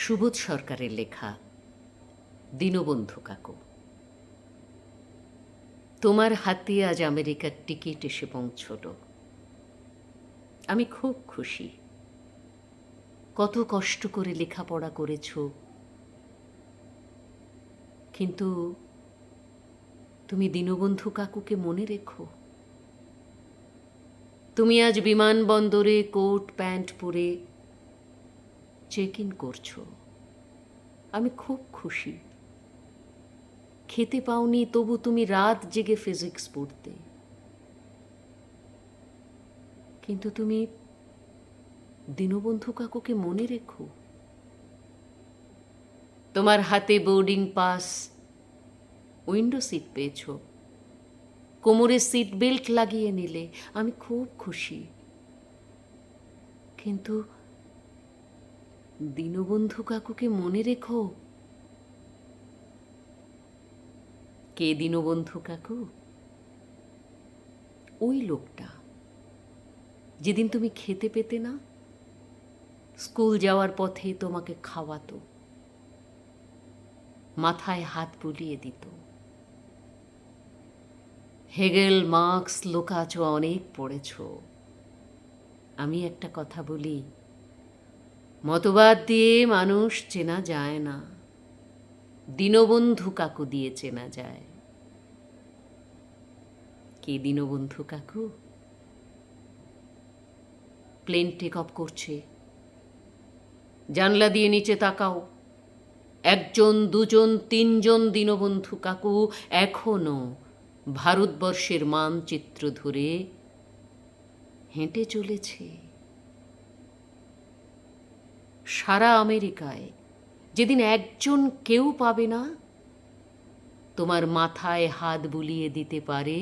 সুবোধ সরকারের লেখা দীনবন্ধু কাকু। তোমার হাতে আজ আমেরিকার টিকিট এসে পৌঁছল। আমি খুব খুশি। কত কষ্ট করে লেখাপড়া করেছ, কিন্তু তুমি দীনবন্ধু কাকুকে মনে রেখো। তুমি আজ বিমানবন্দরে কোট প্যান্ট পরে চেক ইন করছো। আমি খুব খুশি। খেতে পাওনি, তবু তুমি রাত জেগে ফিজিক্স পড়তে। কিন্তু তুমি দীনবন্ধু কাকুকে মনে রেখো। তোমার হাতে বোর্ডিং পাস, উইন্ডো সিট পেয়েছ, কোমরে সিট বেল্ট লাগিয়ে নিলে। আমি খুব খুশি। কিন্তু দীনবন্ধু কাকুকে মনে রেখো। কে দীনবন্ধু কাকু? ওই লোকটা যেদিন তুমি খেতে পেতে না, স্কুল যাওয়ার পথে তোমাকে খাওয়াতো, মাথায় হাত বুলিয়ে দিত। হেগেল, মার্কস, লোকাচো অনেক পড়েছ। আমি একটা কথা বলি, মতবাদ দিয়ে মানুষ চেনা যায় না, দীনবন্ধু কাকু দিয়ে চেনা যায়। কে দীনবন্ধু কাকু? প্লেন টেক অফ করছে, জানলা দিয়ে নিচে তাকাও। একজন, দুজন, তিনজন দীনবন্ধু কাকু এখনো ভারতবর্ষের মানচিত্র ধরে হেঁটে চলেছে। সারা আমেরিকায় যেদিন একজন কেউ পাবে না তোমার মাথায় হাত বুলিয়ে দিতে পারে,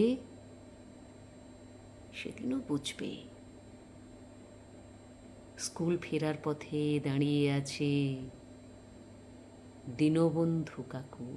সেদিনও বুঝবে স্কুল ফেরার পথে দাঁড়িয়ে আছে দীনবন্ধু কাকু।